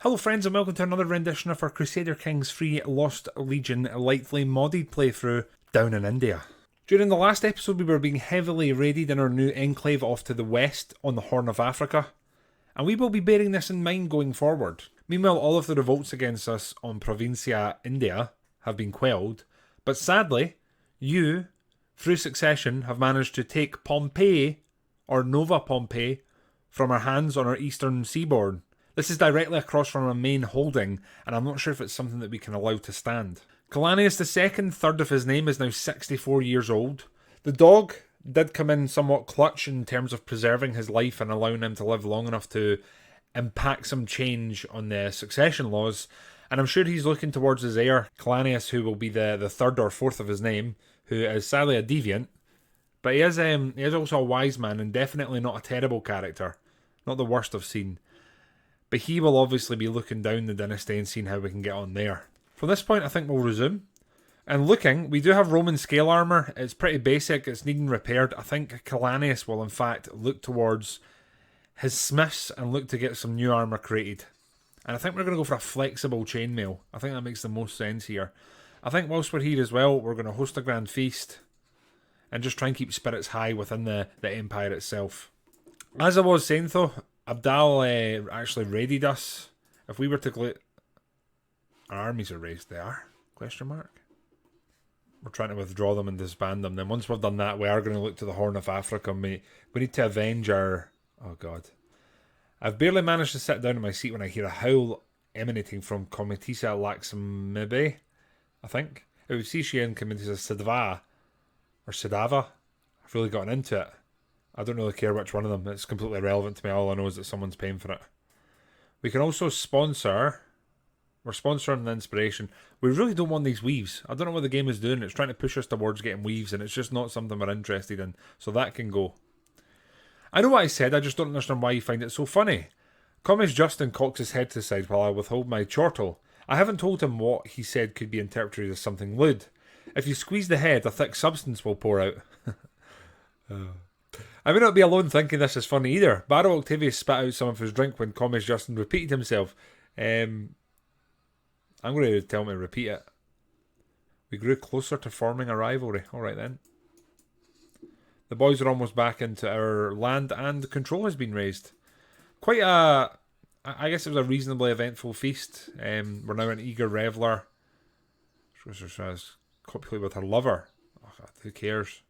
Hello friends and welcome to another rendition of our Crusader Kings III Lost Legion lightly modded playthrough down in India. During the last episode we were being heavily raided in our new enclave off to the west on the Horn of Africa, and we will be bearing this in mind going forward. Meanwhile, all of the revolts against us on Provincia India have been quelled, but sadly, you, through succession, have managed to take Pompeii, or Nova Pompeii, from our hands on our eastern seaboard. This is directly across from our main holding, and I'm not sure if it's something that we can allow to stand. Kylanius II, third of his name, is now 64 years old. The dog did come in somewhat clutch in terms of preserving his life and allowing him to live long enough to impact some change on the succession laws, and I'm sure he's looking towards his heir, Kylanius, who will be the third or fourth of his name, who is sadly a deviant, but he is also a wise man and definitely not a terrible character. Not the worst I've seen. But he will obviously be looking down the dynasty and seeing how we can get on there. From this point, I think we'll resume. And looking, we do have Roman scale armour. It's pretty basic. It's needing repaired. I think Kylanius will, in fact, look towards his smiths and look to get some new armour created. And I think we're going to go for a flexible chainmail. I think that makes the most sense here. I think whilst we're here as well, we're going to host a grand feast and just try and keep spirits high within the empire itself. As I was saying though, Abdal actually raided us. If we were to our armies are raised, they are? Question mark. We're trying to withdraw them and disband them. Then once we've done that, we are going to look to the Horn of Africa. We need to avenge our... Oh god. I've barely managed to sit down in my seat when I hear a howl emanating from Komitisa Laxmibe, I think. It would see she in Komitisa Sidva, or Sidava. I've really gotten into it. I don't really care which one of them. It's completely irrelevant to me. All I know is that someone's paying for it. We can also sponsor. We're sponsoring the inspiration. We really don't want these weaves. I don't know what the game is doing. It's trying to push us towards getting weaves, and it's just not something we're interested in. So that can go. I know what I said. I just don't understand why you find it so funny. Commis Justin cocks his head to the side while I withhold my chortle. I haven't told him what he said could be interpreted as something lewd. If you squeeze the head, a thick substance will pour out. I may not be alone thinking this is funny either. Barrow Octavius spat out some of his drink when Commis Justin repeated himself. I'm going to tell him to repeat it. We grew closer to forming a rivalry. Alright then. The boys are almost back into our land and control has been raised. Quite a... I guess it was a reasonably eventful feast. We're now an eager reveller. She's copulate with her lover. Oh God, who cares?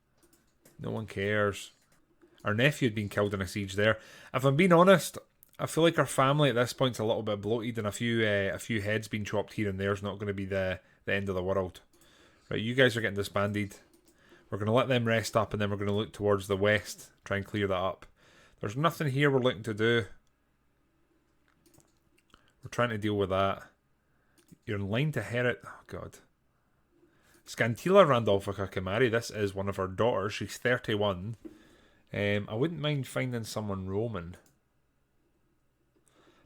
No one cares. Our nephew had been killed in a siege there. If I'm being honest, I feel like our family at this point's a little bit bloated, and a few heads being chopped here and there is not going to be the end of the world. Right, you guys are getting disbanded. We're going to let them rest up, and then we're going to look towards the west, try and clear that up. There's nothing here we're looking to do. We're trying to deal with that. You're in line to inherit. Oh God. Scantilla Randolfica can marry. This is one of our daughters. She's 31. I wouldn't mind finding someone Roman.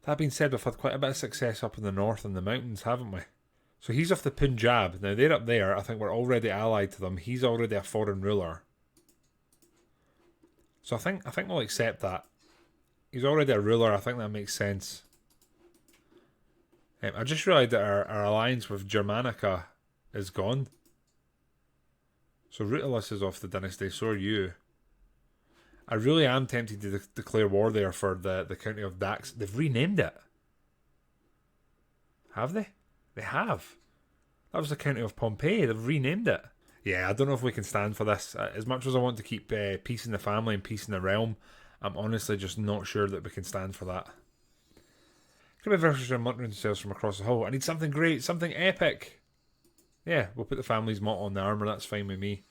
That being said, we've had quite a bit of success up in the north in the mountains, haven't we? So he's off the Punjab. Now they're up there. I think we're already allied to them. He's already a foreign ruler. So I think we'll accept that. He's already a ruler. I think that makes sense. I just realised that our alliance with Germanica is gone. So Rutulus is off the dynasty. So are you. I really am tempted to declare war there for the county of Dax. They've renamed it. Have they? They have. That was the county of Pompeii. They've renamed it. Yeah, I don't know if we can stand for this. As much as I want to keep peace in the family and peace in the realm, I'm honestly just not sure that we can stand for that. Could be versus muttering themselves from across the hall. I need something great, something epic. Yeah, we'll put the family's motto on the armour. That's fine with me.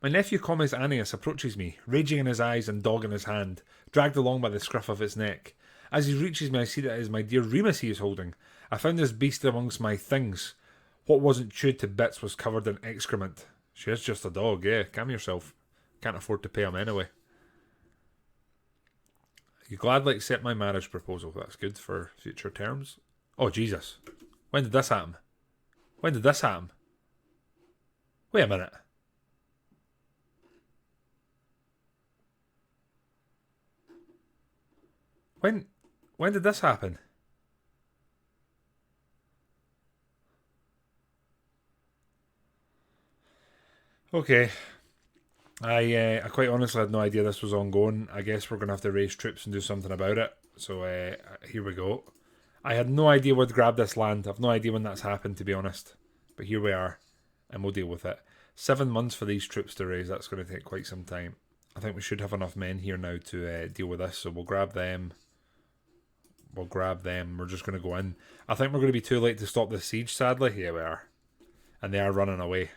My nephew Commis Annius approaches me, raging in his eyes and dog in his hand, dragged along by the scruff of its neck. As he reaches me, I see that it is my dear Remus he is holding. I found this beast amongst my things. What wasn't chewed to bits was covered in excrement. She is just a dog, yeah, calm yourself. Can't afford to pay him anyway. You gladly accept my marriage proposal. That's good for future terms. Oh, Jesus. When did this happen? When did this happen? Wait a minute. When did this happen? Okay. I quite honestly had no idea this was ongoing. I guess we're going to have to raise troops and do something about it. So here we go. I had no idea where to grab this land. I've no idea when that's happened, to be honest. But here we are, and we'll deal with it. 7 months for these troops to raise. That's going to take quite some time. I think we should have enough men here now to deal with this. So we'll grab them. We'll grab them. We're just going to go in. I think we're going to be too late to stop this siege, sadly. Here we are. And they are running away.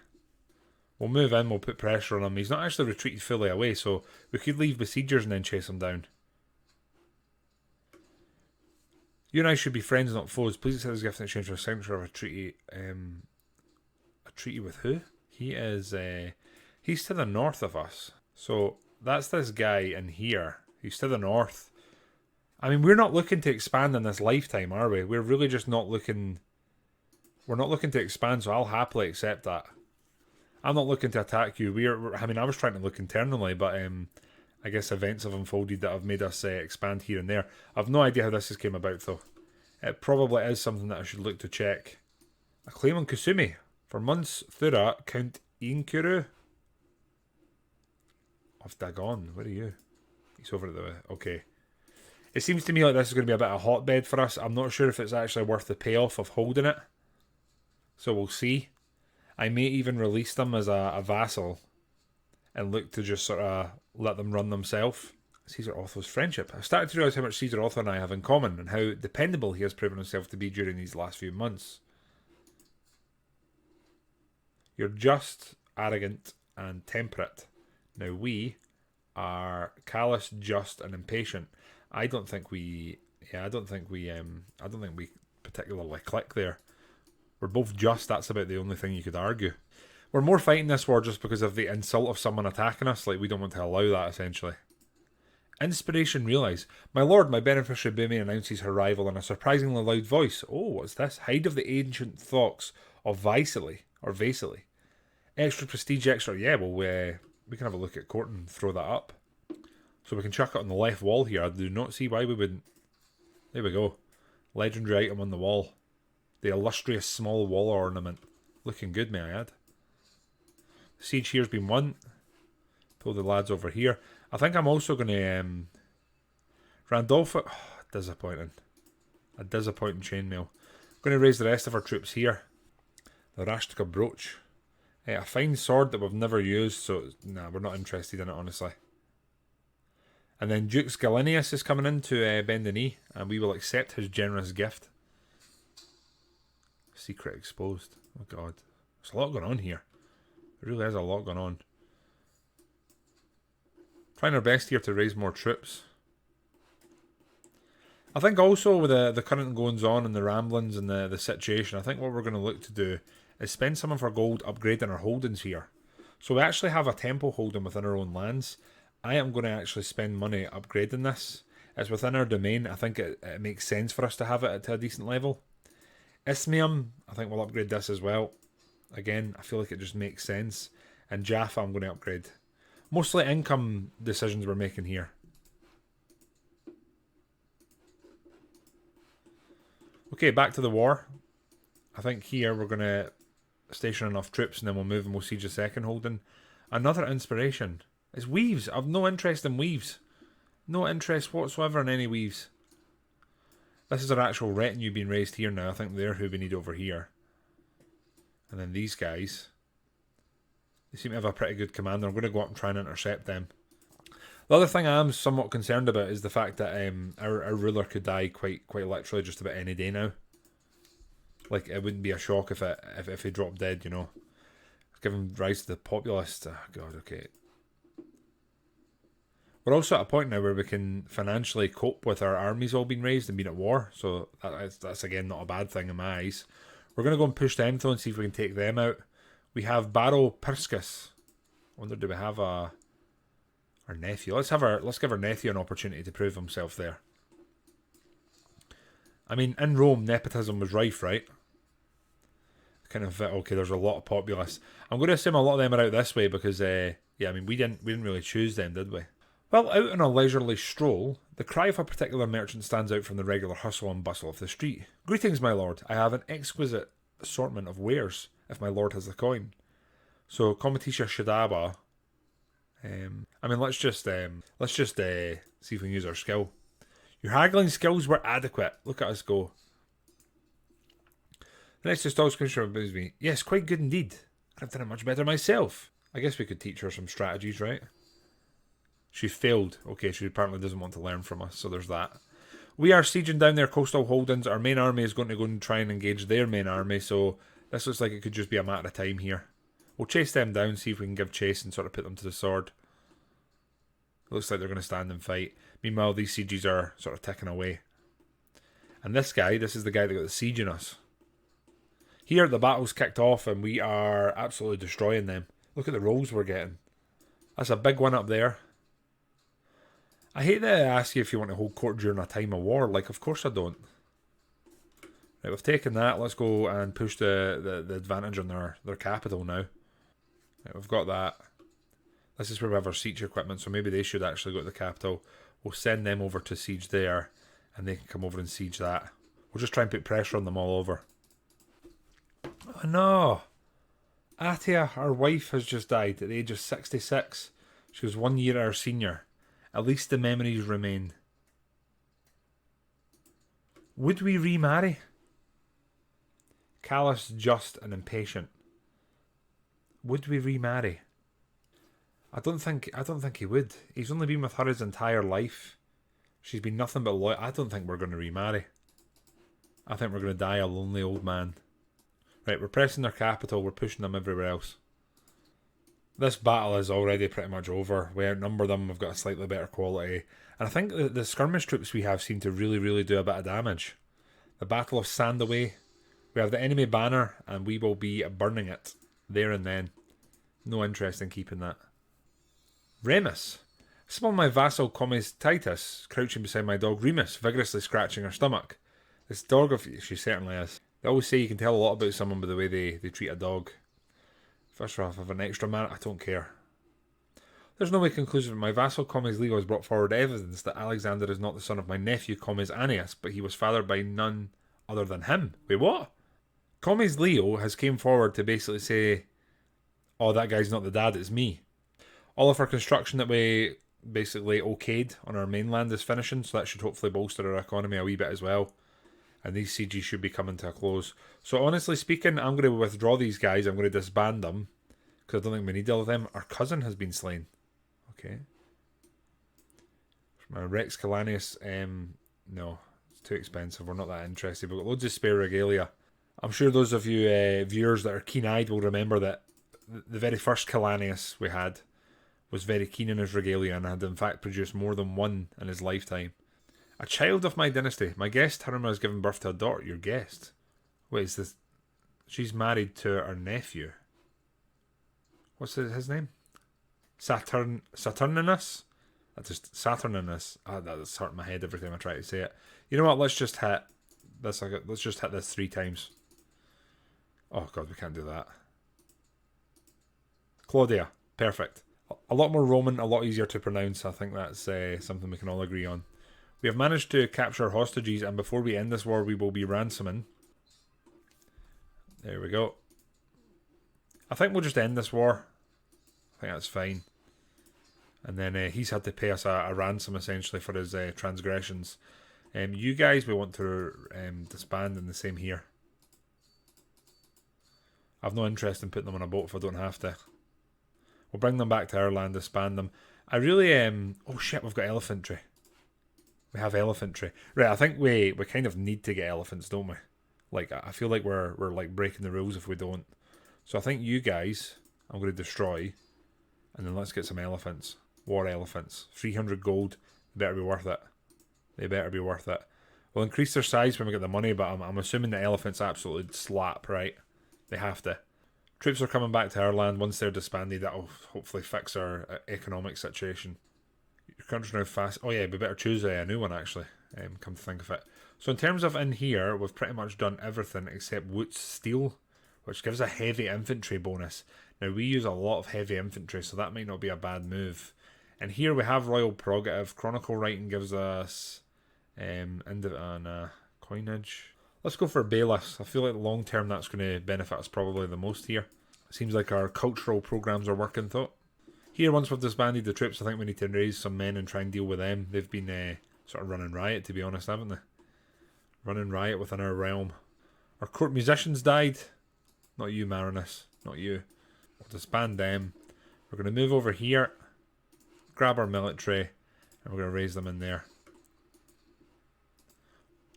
We'll move in. We'll put pressure on him. He's not actually retreated fully away, so we could leave besiegers and then chase him down. You and I should be friends, not foes. Please accept this gift in exchange for a signature of a treaty. A treaty with who? He is. He's to the north of us. So that's this guy in here. He's to the north. I mean, we're not looking to expand in this lifetime, are we? We're really just not looking. We're not looking to expand, so I'll happily accept that. I'm not looking to attack you. I mean, I was trying to look internally, but I guess events have unfolded that have made us expand here and there. I've no idea how this has came about, though. It probably is something that I should look to check. A claim on Kusumi. For months, Thura, Count Inkuru of Dagon. Where are you? He's over at the... Okay. It seems to me like this is going to be a bit of a hotbed for us. I'm not sure if it's actually worth the payoff of holding it. So we'll see. I may even release them as a vassal and look to just sort of let them run themselves. Caesar Otho's friendship. I've started to realise how much Caesar Otho and I have in common and how dependable he has proven himself to be during these last few months. You're just, arrogant, and temperate. Now we are callous, just, and impatient. I don't think we particularly click there. We're both just, that's about the only thing you could argue. We're more fighting this war just because of the insult of someone attacking us, like we don't want to allow that, essentially. Inspiration realise. My lord, my beneficiary Bumi announces her arrival in a surprisingly loud voice. Oh, what's this? Hide of the ancient thoughts of Vasily. Extra prestige, extra... Yeah, well, we can have a look at court and throw that up. So we can chuck it on the left wall here. I do not see why we wouldn't. There we go. Legendary item on the wall. The illustrious small wall ornament. Looking good, may I add. The siege here's been won. Pull the lads over here. I think I'm also going to... Randolfica... Oh, disappointing. A disappointing chainmail. Going to raise the rest of our troops here. The Rashtika brooch. A fine sword that we've never used, so... Nah, we're not interested in it, honestly. And then Duke Kylanius is coming in to bend the knee, and we will accept his generous gift. Secret exposed. Oh god. There's a lot going on here. There really is a lot going on. Trying our best here to raise more troops. I think also with the current goings on and the ramblings and the situation, I think what we're going to look to do is spend some of our gold upgrading our holdings here. So we actually have a temple holding within our own lands. I am going to actually spend money upgrading this. It's within our domain. I think it makes sense for us to have it to a decent level. Isthmium, I think we'll upgrade this as well. Again, I feel like it just makes sense. And Jaffa I'm going to upgrade. Mostly income decisions we're making here. Okay, back to the war. I think here we're going to station enough troops and then we'll move and we'll siege a second holding. Another inspiration. It's weaves. I've no interest in weaves. No interest whatsoever in any weaves. This is our actual retinue being raised here now. I think they're who we need over here. And then these guys. They seem to have a pretty good commander. I'm going to go up and try and intercept them. The other thing I am somewhat concerned about is the fact that our ruler could die quite literally just about any day now. Like, it wouldn't be a shock if he dropped dead, you know. Giving rise to the populist. Oh, God, okay. We're also at a point now where we can financially cope with our armies all being raised and being at war. So that's again not a bad thing in my eyes. We're going to go and push them though and see if we can take them out. We have Baro Perskus. I wonder, do we have our nephew? Let's give our nephew an opportunity to prove himself there. I mean, in Rome, nepotism was rife, right? Kind of okay. There's a lot of populace. I'm going to assume a lot of them are out this way because, yeah, I mean, we didn't really choose them, did we? While out on a leisurely stroll, the cry of a particular merchant stands out from the regular hustle and bustle of the street. Greetings, my lord. I have an exquisite assortment of wares, if my lord has the coin. So Competitia Shadaba. I mean, let's just see if we can use our skill. Your haggling skills were adequate. Look at us go. The next installed screenshot reminds me. Yes, quite good indeed. I've done it much better myself. I guess we could teach her some strategies, right? She failed. Okay, she apparently doesn't want to learn from us, so there's that. We are sieging down their coastal holdings. Our main army is going to go and try and engage their main army, so this looks like it could just be a matter of time here. We'll chase them down, see if we can give chase and sort of put them to the sword. It looks like they're going to stand and fight. Meanwhile, these sieges are sort of ticking away. And this is the guy that got the siege in us. Here, the battle's kicked off and we are absolutely destroying them. Look at the rolls we're getting. That's a big one up there. I hate that I ask you if you want to hold court during a time of war. Like, of course I don't. Right, we've taken that. Let's go and push the advantage on their capital now. Right, we've got that. This is where we have our siege equipment, so maybe they should actually go to the capital. We'll send them over to siege there, and they can come over and siege that. We'll just try and put pressure on them all over. Oh no! Atia, our wife, has just died at the age of 66. She was 1 year our senior. At least the memories remain. Would we remarry? Callous, just, and impatient. Would we remarry? I don't think he would. He's only been with her his entire life. She's been nothing but loyal. I don't think we're going to remarry. I think we're going to die a lonely old man. Right, we're pressing their capital. We're pushing them everywhere else. This battle is already pretty much over. We outnumber them. We've got a slightly better quality. And I think the skirmish troops we have seem to really do a bit of damage. The Battle of Sandaway. We have the enemy banner and we will be burning it there and then. No interest in keeping that. Remus. I summon my vassal Commis Titus, crouching beside my dog Remus, vigorously scratching her stomach. This dog of... She certainly is. They always say you can tell a lot about someone by the way they treat a dog. First off, I have an extra man. I don't care. There's no way conclusive. My vassal Commis Leo has brought forward evidence that Alexander is not the son of my nephew Commis Annius, but he was fathered by none other than him. Wait, what? Commis Leo has came forward to basically say, oh, that guy's not the dad, it's me. All of our construction that we basically okayed on our mainland is finishing, so that should hopefully bolster our economy a wee bit as well. And these sieges should be coming to a close. So honestly speaking, I'm going to withdraw these guys. I'm going to disband them, because I don't think we need all of them. Our cousin has been slain. Okay. My Rex Kylanius, no, it's too expensive. We're not that interested. We've got loads of spare regalia. I'm sure those of you viewers that are keen-eyed will remember that the very first Kylanius we had was very keen in his regalia and had in fact produced more than one in his lifetime. A child of my dynasty. My guest, Harima, has given birth to a daughter. Your guest? Wait, is this... She's married to her nephew. What's his name? Saturninus? That's just Saturninus. That's hurting my head every time I try to say it. You know what? Let's just hit this. Let's just hit this 3 times. Oh god, we can't do that. Claudia. Perfect. A lot more Roman, a lot easier to pronounce. I think that's something we can all agree on. We have managed to capture hostages, and before we end this war, we will be ransoming. There we go. I think we'll just end this war. I think that's fine. And then he's had to pay us a ransom, essentially, for his transgressions. You guys, we want to disband, and the same here. I've no interest in putting them on a boat if I don't have to. We'll bring them back to our land, disband them. I really... oh shit, we've got elephantry. We have elephantry. Right, I think we kind of need to get elephants, don't we? Like, I feel like we're like breaking the rules if we don't. So I think you guys, I'm going to destroy. And then let's get some elephants. War elephants. 300 gold. They better be worth it. They better be worth it. We'll increase their size when we get the money, but I'm assuming the elephants absolutely slap, right? They have to. Troops are coming back to our land. Once they're disbanded, that'll hopefully fix our economic situation. Your country's now fast. Oh yeah, we better choose a new one actually. Come to think of it. So in terms of in here, we've pretty much done everything except Woot's Steel, which gives a heavy infantry bonus. Now we use a lot of heavy infantry, so that might not be a bad move. And here we have Royal Prerogative. Chronicle Writing gives us coinage. Let's go for Bailiffs. I feel like long term that's going to benefit us probably the most here. Seems like our cultural programs are working, though. Here, once we've disbanded the troops, I think we need to raise some men and try and deal with them. They've been sort of running riot, to be honest, haven't they? Running riot within our realm. Our court musicians died. Not you, Marinus. Not you. We'll disband them. We're going to move over here, grab our military, and we're going to raise them in there.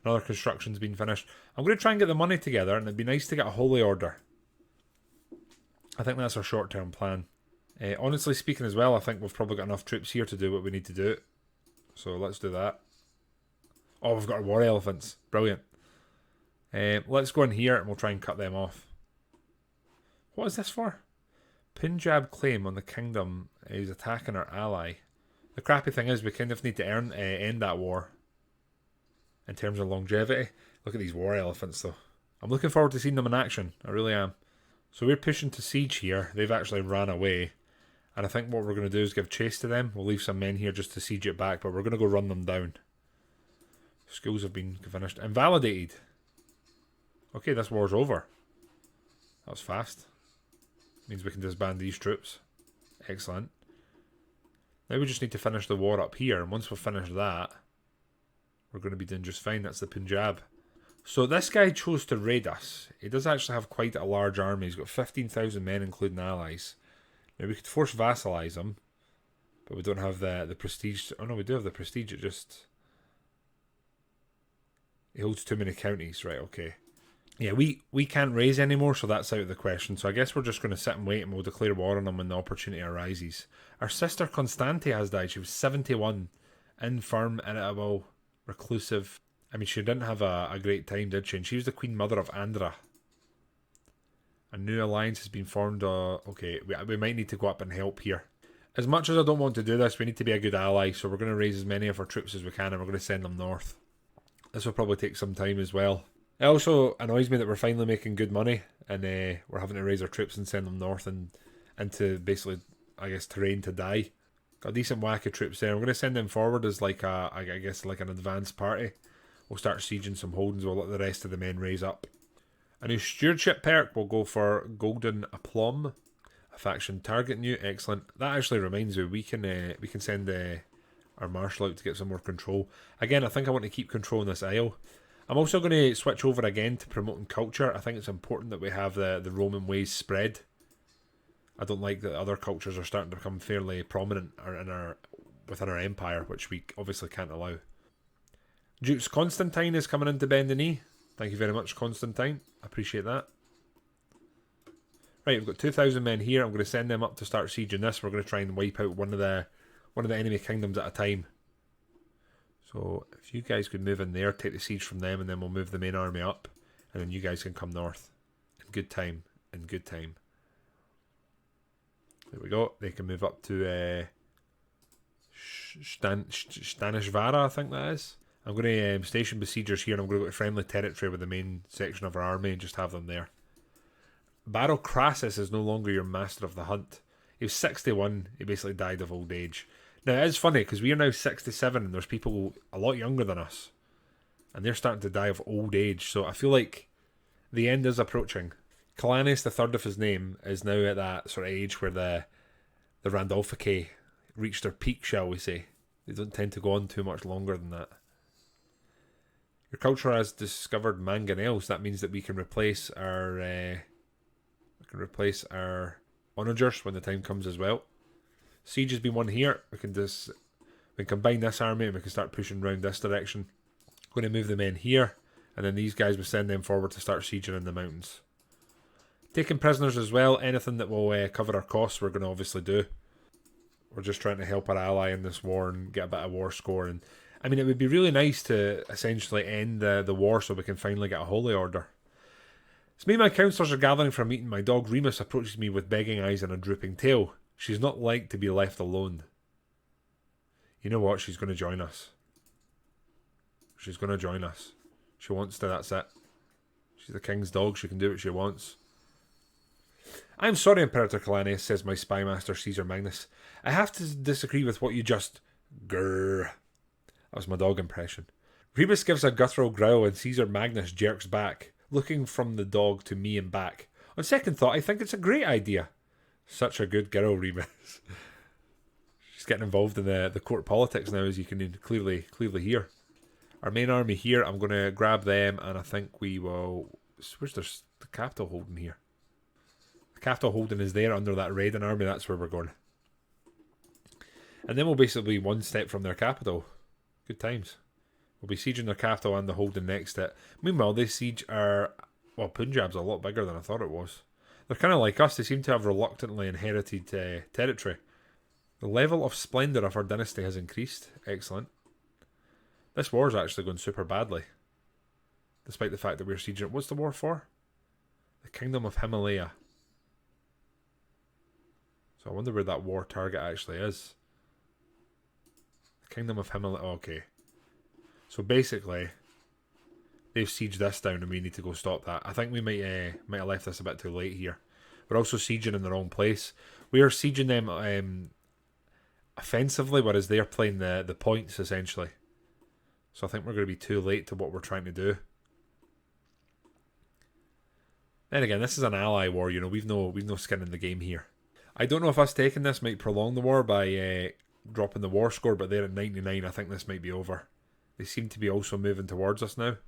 Another construction's been finished. I'm going to try and get the money together, and it'd be nice to get a holy order. I think that's our short-term plan. Honestly speaking as well, I think we've probably got enough troops here to do what we need to do. So let's do that. Oh, we've got our war elephants. Brilliant. Let's go in here and we'll try and cut them off. What is this for? Punjab claim on the kingdom is attacking our ally. The crappy thing is we kind of need to end that war. In terms of longevity. Look at these war elephants though. I'm looking forward to seeing them in action. I really am. So we're pushing to siege here. They've actually ran away. And I think what we're going to do is give chase to them. We'll leave some men here just to siege it back. But we're going to go run them down. Schools have been finished. Invalidated. Okay, this war's over. That was fast. Means we can disband these troops. Excellent. Now we just need to finish the war up here. And once we've finished that, we're going to be doing just fine. That's the Punjab. So this guy chose to raid us. He does actually have quite a large army. He's got 15,000 men, including allies. Now we could force vassalize him, but we don't have the prestige. Oh no, we do have the prestige. It just... He holds too many counties. Right, okay. Yeah, we can't raise anymore, so that's out of the question. So I guess we're just going to sit and wait, and we'll declare war on them when the opportunity arises. Our sister Constante has died. She was 71. Infirm, irritable, reclusive. I mean, she didn't have a great time, did she? And she was the Queen Mother of Andhra. A new alliance has been formed. Okay, we might need to go up and help here. As much as I don't want to do this, we need to be a good ally, so we're going to raise as many of our troops as we can, and we're going to send them north. This will probably take some time as well. It also annoys me that we're finally making good money, and we're having to raise our troops and send them north and into basically, I guess, terrain to die. Got a decent whack of troops there. I'm going to send them forward as like I guess like an advanced party. We'll start sieging some holdings. We'll let the rest of the men raise up. A new stewardship perk. We'll go for golden aplomb. A faction target new. Excellent. That actually reminds me, we can send our marshal out to get some more control. Again, I think I want to keep control in this isle. I'm also going to switch over again to promoting culture. I think it's important that we have the Roman ways spread. I don't like that other cultures are starting to become fairly prominent within our empire, which we obviously can't allow. Dukes Constantine is coming in to bend the knee. Thank you very much, Constantine. I appreciate that. Right, we've got 2,000 men here. I'm going to send them up to start sieging this. We're going to try and wipe out one of the enemy kingdoms at a time. So if you guys could move in there, take the siege from them, and then we'll move the main army up, and then you guys can come north. In good time. In good time. There we go. They can move up to Stanishvara, I think that is. I'm going to station besiegers here, and I'm going to go to friendly territory with the main section of our army and just have them there. Barrow Crassus is no longer your master of the hunt. He was 61. He basically died of old age. Now, it is funny, because we are now 67, and there's people a lot younger than us. And they're starting to die of old age. So I feel like the end is approaching. Kylanius III of his name is now at that sort of age where the Randolfski reached their peak, shall we say. They don't tend to go on too much longer than that. Your culture has discovered mangonels. That means that we can replace our onagers when the time comes as well. Siege has been won here. We can combine this army and we can start pushing around this direction. Going to move the men here, and then these guys will send them forward to start sieging in the mountains. Taking prisoners as well. Anything that will cover our costs, we're going to obviously do. We're just trying to help our ally in this war and get a bit of war score. And I mean, it would be really nice to essentially end the war so we can finally get a holy order. As me and my counsellors are gathering for a meeting, my dog Remus approaches me with begging eyes and a drooping tail. She's not like to be left alone. You know what? She's going to join us. She's going to join us. She wants to, that's it. She's the king's dog. She can do what she wants. I'm sorry, Imperator Kylanius, says my spymaster Caesar Magnus. I have to disagree with what you just... Grrr. That was my dog impression. Rebus gives a guttural growl and Caesar Magnus jerks back, looking from the dog to me and back. On second thought, I think it's a great idea. Such a good girl, Remus. She's getting involved in the court politics now, as you can clearly hear. Our main army here, I'm going to grab them, and I think we will... Where's the capital holding here? The capital holding is there under that raiding army, that's where we're going. And then we'll basically be one step from their capital. Good times. We'll be sieging their capital and the holding next to it. Meanwhile, they siege our... Well, Punjab's a lot bigger than I thought it was. They're kind of like us. They seem to have reluctantly inherited territory. The level of splendour of our dynasty has increased. Excellent. This war's actually going super badly. Despite the fact that we're sieging it. What's the war for? The Kingdom of Himalaya. So I wonder where that war target actually is. The Kingdom of Himalaya. Oh, okay. So basically, they've sieged this down and we need to go stop that. I think we might have left this a bit too late here. We're also sieging in the wrong place. We are sieging them offensively, whereas they're playing the points, essentially. So I think we're going to be too late to what we're trying to do. Then again, this is an ally war, you know. We've no skin in the game here. I don't know if us taking this might prolong the war by dropping the war score, but they're at 99. I think this might be over. They seem to be also moving towards us now.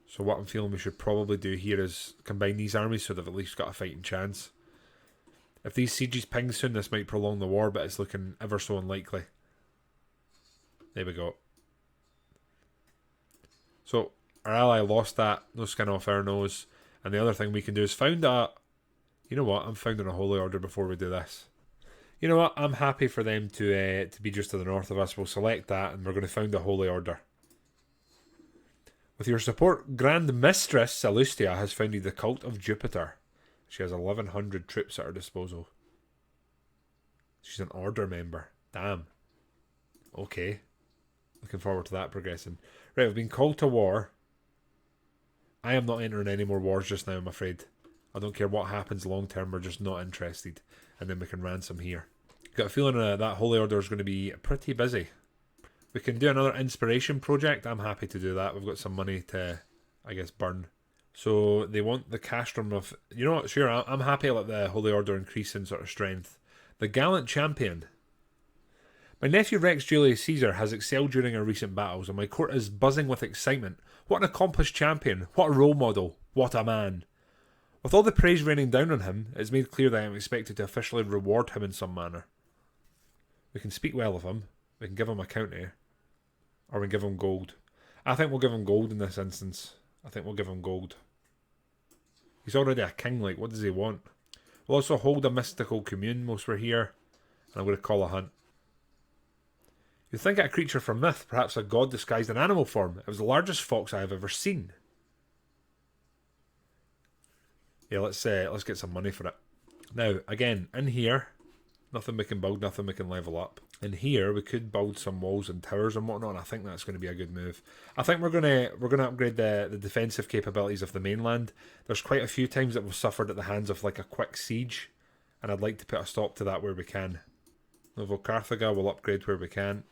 So what I'm feeling we should probably do here is combine these armies so they've at least got a fighting chance. If these sieges ping soon, this might prolong the war, but it's looking ever so unlikely. There we go. So our ally lost that. No skin off our nose. And the other thing we can do is found a... You know what? I'm founding a holy order before we do this. You know what? I'm happy for them to be just to the north of us. We'll select that and we're going to found a holy order. With your support, Grand Mistress Sallustia has founded the Cult of Jupiter. She has 1,100 troops at her disposal. She's an order member. Damn. Okay. Looking forward to that progressing. Right, we've been called to war. I am not entering any more wars just now, I'm afraid. I don't care what happens long term, we're just not interested. And then we can ransom here. Got a feeling that Holy Order is going to be pretty busy. We can do another inspiration project. I'm happy to do that. We've got some money to, I guess, burn. So they want the castrum of... You know what? Sure, I'm happy to let the Holy Order increase in sort of strength. The Gallant Champion. My nephew Rex Julius Caesar has excelled during our recent battles, and my court is buzzing with excitement. What an accomplished champion. What a role model. What a man. With all the praise raining down on him, it's made clear that I am expected to officially reward him in some manner. We can speak well of him. We can give him a county. Or we can give him gold. I think we'll give him gold in this instance. I think we'll give him gold. He's already a king, like, what does he want? We'll also hold a mystical commune whilst we're here. And I'm going to call a hunt. You'd think a creature from myth, perhaps a god disguised in animal form. It was the largest fox I have ever seen. Yeah, let's get some money for it. Now, again, in here, nothing we can build, nothing we can level up. In here, we could build some walls and towers and whatnot, and I think that's going to be a good move. I think we're gonna upgrade the defensive capabilities of the mainland. There's quite a few times that we've suffered at the hands of like a quick siege, and I'd like to put a stop to that where we can. Novo Carthaga will upgrade where we can.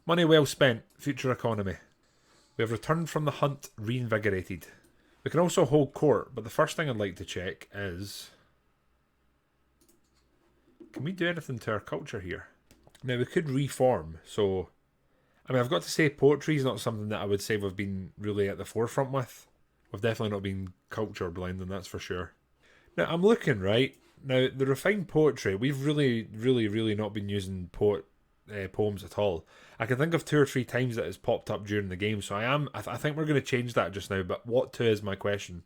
Money well spent, future economy. We have returned from the hunt reinvigorated. We can also hold court, but the first thing I'd like to check is... Can we do anything to our culture here? Now, we could reform, so... I mean, I've got to say, poetry is not something that I would say we've been really at the forefront with. We've definitely not been culture blending, that's for sure. Now, I'm looking, right? Now, the refined poetry, we've really not been using poems at all. I can think of 2 or 3 times that it's popped up during the game, so I think we're going to change that just now, but what to is my question.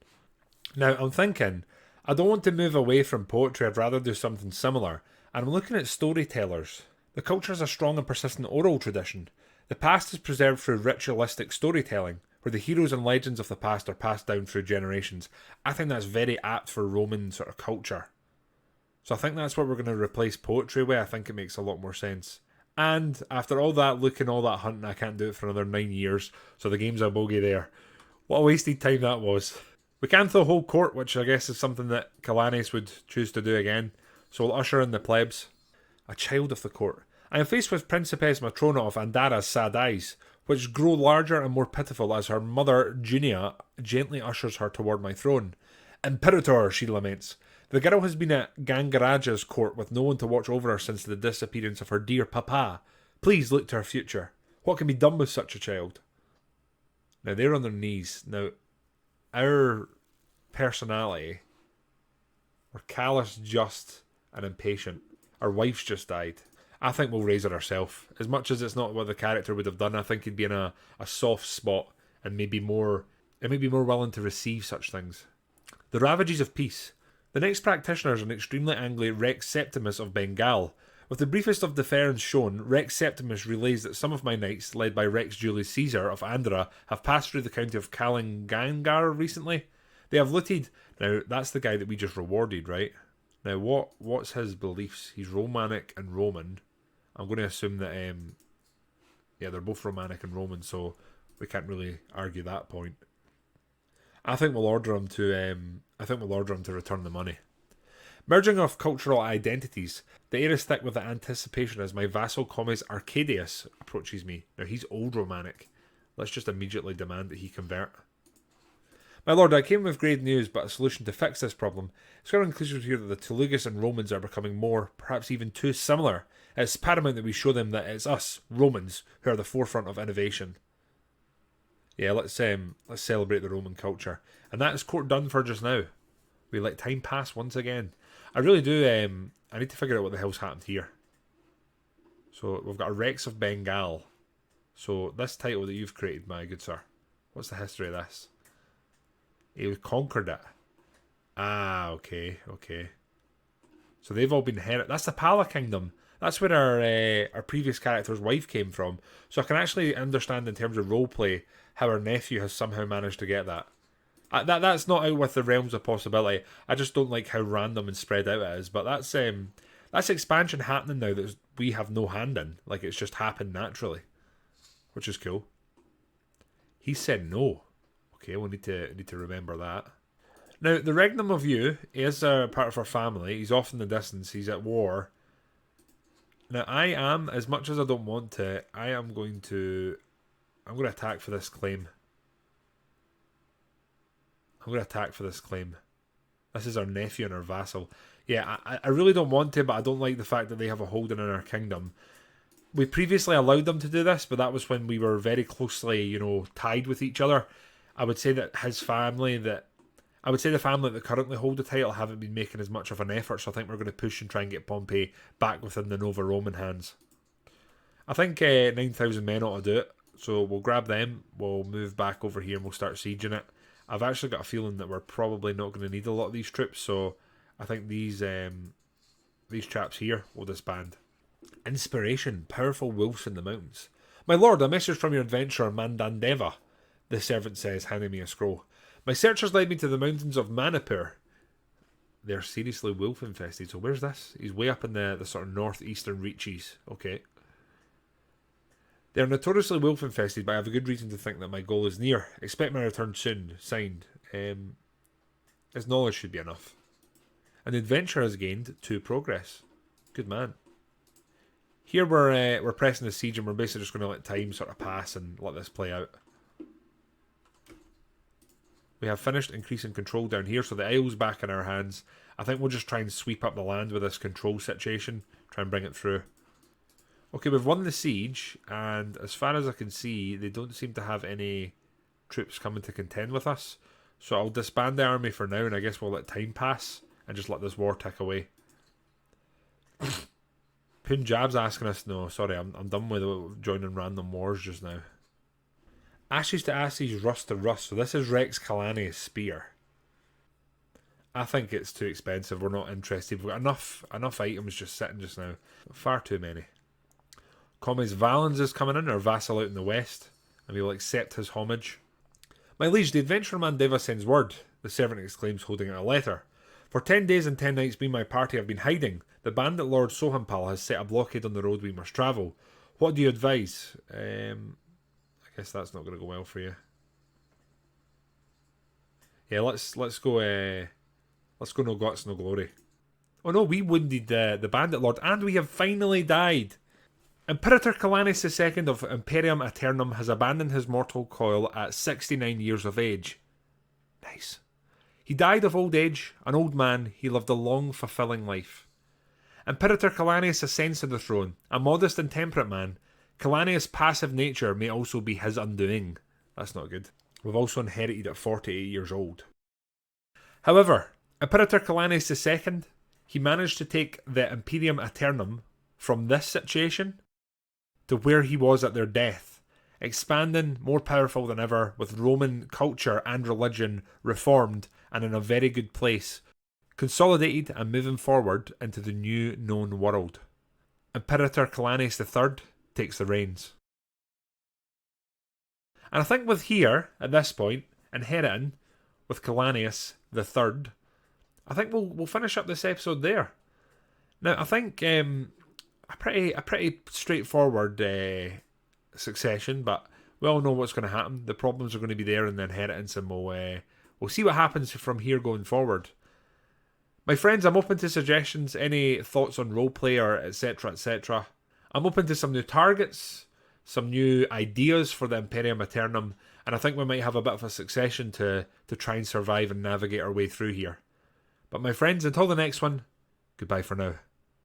Now, I'm thinking, I don't want to move away from poetry, I'd rather do something similar, and I'm looking at storytellers. The culture has a strong and persistent oral tradition. The past is preserved through ritualistic storytelling, where the heroes and legends of the past are passed down through generations. I think that's very apt for Roman sort of culture. So I think that's what we're going to replace poetry with. I think it makes a lot more sense. And after all that looking, all that hunting, I can't do it for another 9 years. So the game's a bogey there. What a wasted time that was. We can though hold court, which I guess is something that Kylanius would choose to do again. So we'll usher in the plebs. A child of the court. I am faced with Principess Matrona of Andara's sad eyes. which grow larger and more pitiful as her mother, Junia, gently ushers her toward my throne. Imperator, she laments. The girl has been at Gangaraja's court with no one to watch over her since the disappearance of her dear papa. Please look to her future. What can be done with such a child? Now, they're on their knees. Now, our personality, we're callous, just, and impatient. Our wife's just died. I think we'll raise her ourselves. As much as it's not what the character would have done, I think he'd be in a soft spot and maybe more willing to receive such things. The ravages of peace. The next practitioner is an extremely angry Rex Septimus of Bengal. With the briefest of deference shown, Rex Septimus relays that some of my knights, led by Rex Julius Caesar of Andhra, have passed through the county of Kalingangar recently. They have looted. Now, that's the guy that we just rewarded, right? Now, what's his beliefs? He's Romanic and Roman. I'm going to assume that, they're both Romanic and Roman, so we can't really argue that point. I think we'll order him to return the money. Merging of cultural identities. The air is thick with the anticipation as my vassal Comes Arcadius approaches me. Now, he's old Romanic. Let's just immediately demand that he convert. My lord, I came with great news, but a solution to fix this problem. It's very inclusive to hear that the Telugus and Romans are becoming more, perhaps even too similar. It's paramount that we show them that it's us, Romans, who are the forefront of innovation. Yeah, let's celebrate the Roman culture. And that is court done for just now. We let time pass once again. I really do, I need to figure out what the hell's happened here. So, we've got a Rex of Bengal. So, this title that you've created, my good sir. What's the history of this? He conquered it. Ah, okay. So they've all been that's the Pala Kingdom. That's where our previous character's wife came from. So I can actually understand in terms of roleplay how our nephew has somehow managed to get that. That's not out with the realms of possibility. I just don't like how random and spread out it is. But that's expansion happening now that we have no hand in. Like, it's just happened naturally, which is cool. He said no. Okay, we'll need to remember that. Now, the Regnum of You is a part of our family. He's off in the distance. He's at war. Now, I am, as much as I don't want to, I'm going to attack for this claim. This is our nephew and our vassal. Yeah, I really don't want to, but I don't like the fact that they have a holding in our kingdom. We previously allowed them to do this, but that was when we were very closely, tied with each other. I would say that the family that currently hold the title haven't been making as much of an effort, so I think we're going to push and try and get Pompey back within the Nova Roman hands. I think 9,000 men ought to do it, so we'll grab them, we'll move back over here and we'll start sieging it. I've actually got a feeling that we're probably not going to need a lot of these troops, so I think these chaps here will disband. Inspiration, powerful wolves in the mountains. My lord, a message from your adventurer Mandandeva, the servant says, handing me a scroll. My searchers led me to the mountains of Manipur. They're seriously wolf infested. So where's this? He's way up in the sort of northeastern reaches. Okay. They're notoriously wolf infested, but I have a good reason to think that my goal is near. Expect my return soon. Signed. His knowledge should be enough. An adventure has gained 2 progress. Good man. Here we're pressing the siege and we're basically just going to let time sort of pass and let this play out. We have finished increasing control down here, so the isle's back in our hands. I think we'll just try and sweep up the land with this control situation. Try and bring it through. Okay, we've won the siege, and as far as I can see, they don't seem to have any troops coming to contend with us. So I'll disband the army for now, and I guess we'll let time pass and just let this war tick away. Punjab's asking us... No, sorry, I'm done with joining random wars just now. Ashes to ashes, rust to rust. So this is Rex Kylanius Spear. I think it's too expensive. We're not interested. We've got enough items just sitting just now. Far too many. Comes Valens is coming in, our vassal out in the west, and we will accept his homage. My liege, the adventurer Mandeva sends word, the servant exclaims, holding out a letter. For 10 days and 10 nights me and my party have been hiding. The bandit Lord Sohampal has set a blockade on the road we must travel. What do you advise? I guess that's not going to go well for you. Yeah, let's go no guts, no glory. Oh no, we wounded the bandit lord, and we have finally died. Imperator Kylanius II of Imperium Aeternum has abandoned his mortal coil at 69 years of age. Nice. He died of old age, an old man. He lived a long, fulfilling life. Imperator Kylanius ascends to the throne. A modest and temperate man, Kylanius' passive nature may also be his undoing. That's not good. We've also inherited at 48 years old. However, Imperator Kylanius II, he managed to take the Imperium Aeternum from this situation to where he was at their death, expanding, more powerful than ever, with Roman culture and religion reformed and in a very good place, consolidated and moving forward into the new known world. Imperator Kylanius III takes the reins. And I think with here, at this point, inheriting with Kylanius III, I think we'll finish up this episode there. Now, I think a pretty straightforward succession, but we all know what's going to happen. The problems are going to be there in the inheritance, and we'll see what happens from here going forward. My friends, I'm open to suggestions, any thoughts on roleplay or etc, etc. I'm open to some new targets, some new ideas for the Imperium Aeternum, and I think we might have a bit of a succession to try and survive and navigate our way through here. But my friends, until the next one, goodbye for now.